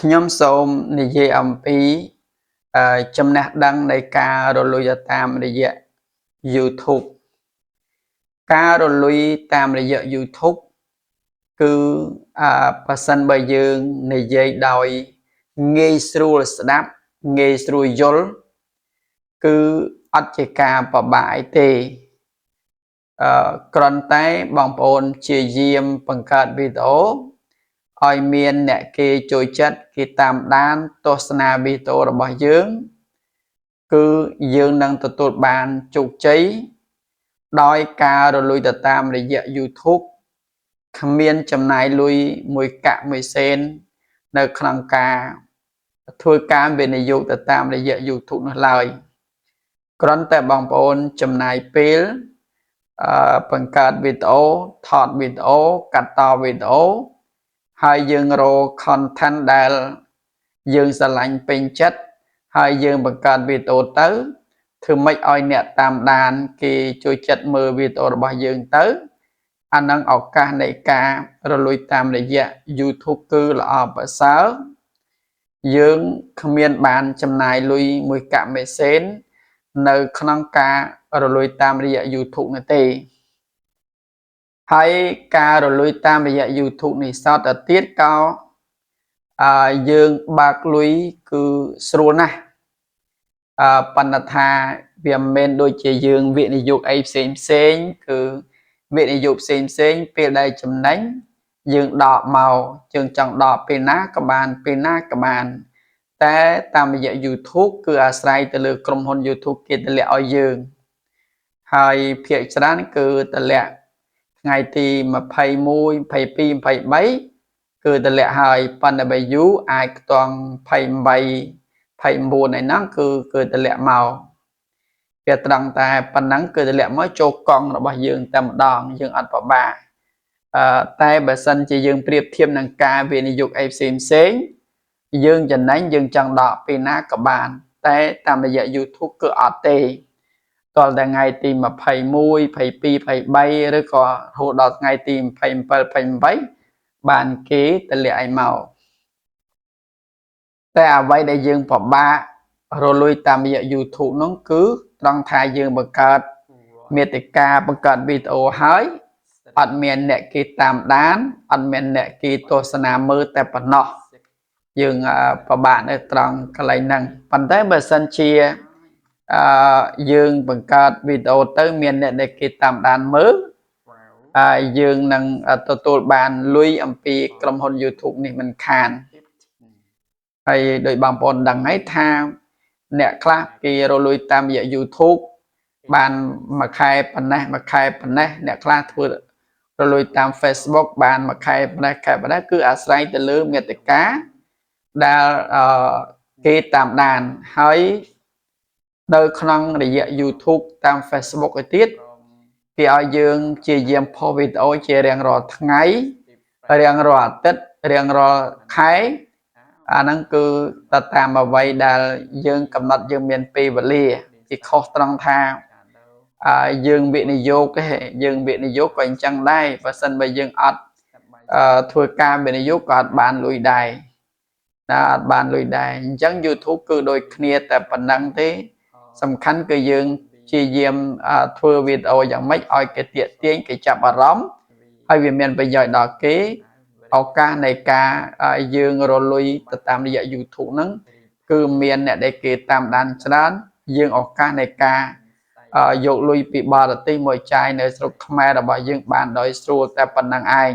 ខ្ញុំសូមនិយាយអំពីចំណេះដឹងនៃការរលួយតាមរយៈ YouTube ការរលួយតាមរយៈ YouTube គឺបើសិនបើយើងនិយាយដោយងាយស្រួលស្ដាប់ងាយស្រួលយល់គឺអត់ជាការពិបាកអីទេគ្រាន់តែបងប្អូនព្យាយាមបង្កើតវីដេអូឲ្យមានអ្នកគេចូលចិត្តគេតាមដានទស្សនាវីដេអូរបស់យើងគឺយើងនឹងទទួលបានជោគជ័យដោយការរលួយទៅតាមរយៈ YouTube គ្មានចំណាយលុយមួយកាក់មួយសេននៅក្នុងការធ្វើការវិនិយោគទៅតាមរយៈ YouTube នោះឡើយគ្រាន់តែបងប្អូនចំណាយពេលបង្កើតវីដេអូថតវីដេអូកាត់តវីដេអូហើយយើងរក content ដែលយើងស្រឡាញ់ពេញចិត្តហើយយើងបង្កើតវីដេអូទៅធ្វើម៉េចឲ្យអ្នកតាមដានគេចូលចិត្តមើលវីដេអូរបស់យើងទៅអានឹងឱកាសនៃការរលួយតាមរយៈ YouTube គឺល្អប្រសើរយើងគ្មានបានចំណាយលុយមួយកាក់មួយសេននៅក្នុងការរលួយតាមរយៈ YouTube នោះទេហើយការរលួយតាមរយៈ YouTube នេះសតទៅទៀតក៏យើងបើកលុយគឺស្រួលណាស់ប៉ុន្តែថាវាមិនមែនដូចជាយើងវិនិយោគអីផ្សេងគឺវិនិយោគផ្សេងពេលដែលចំណេញយើងដកមកយើងចង់ដកពេលណាក៏បានពេលណាក៏បានតែតាមរយៈ YouTube គឺអាស្រ័យទៅលើក្រុមហ៊ុន YouTube គេតម្លាក់ឲ្យយើងហើយភាគច្រើនគឺតម្លាក់ថ្ងៃទី21 22 23គឺតម្លាក់ហើយប៉ុន្តែបើយូរអាចខ្ទង់28 29ឯហ្នឹងគឺតម្លាក់មកវាត្រង់តែប៉ុណ្ណឹងគឺតម្លាក់មកចូលកង់របស់យើងតែម្ដងយើងអត់ពិបាកតែបើសិនជាយើងប្រៀបធៀបនឹងការវិនិយោគអីផ្សេងយើងចំណេញយើងចង់ដកពេលណាក៏បានតែតាមរយៈ YouTube គឺអត់ទេតលតែថ្ងៃទី21 22 23ឬក៏រហូតដល់ថ្ងៃទី27 28បានគេតម្លាក់ឲ្យមកតែអ្វីដែលយើងពិបាករលួយតាមរយៈ YouTube នោះគឺត្រង់ថាយើងបង្កើតមាតិកាបង្កើតវីដេអូហើយអត់មានអ្នកគេតាមដានអត់មានអ្នកគេទស្សនាមើលតែប៉ុណ្ណោះយើងពិបាកនៅត្រង់កន្លែងហ្នឹងប៉ុន្តែបើសិនជាយើងបង្កើតវីដេអូទៅមានអ្នកដែលគេតាមដានមើលយើងនឹងទទួលបានលុយអំពីក្រុមហ៊ុន YouTube នេះមិនខានហើយដោយបងប្អូនដឹងហើយថាអ្នកខ្លះគេរលួយតាមរយៈ YouTube បានមួយខែប៉ុណ្ណេះអ្នកខ្លះធ្វើរលួយតាម Facebook បានមួយខែប៉ុណ្ណេះគឺអាស្រ័យទៅលើមាតិកាដែលគេតាមដានហើយនៅក្នុងរយៈ YouTube តាម Facebook ឯទៀតគេឲ្យយើងជាយាមផុសវីដេអូជារៀងរាល់ថ្ងៃរៀងរាល់អាទិត្យរៀងរាល់ខែអាហ្នឹងគឺទៅតាមអ្វីដែលយើងកំណត់យើងមានពេលវេលាវាខុសត្រង់ថាយើងវិនិយោគទេយើងវិនិយោគក៏អញ្ចឹងដែរបើសិនបើយើងអត់ធ្វើការវិនិយោគក៏អត់បានលុយដែរអត់បានលុយដែរអញ្ចឹង YouTube គឺដូចគ្នាតែប៉ុណ្ណឹងទេសំខាន់គឺយើងព្យាយាមធ្វើវីដេអូយ៉ាងម៉េចឲ្យគេទាក់ទាញគេចាប់អារម្មណ៍ហើយវាមានប្រយោជន៍ដល់គេឱកាសនៃការយើងរលុយទៅតាមរយៈ YouTube ហ្នឹងគឺមានអ្នកដែលគេតាមដានច្រើនយើងឱកាសនៃការយកលុយពីបរទេសមកចាយនៅស្រុកខ្មែររបស់យើងបានដោយស្រួលតែប៉ុណ្្នឹងឯង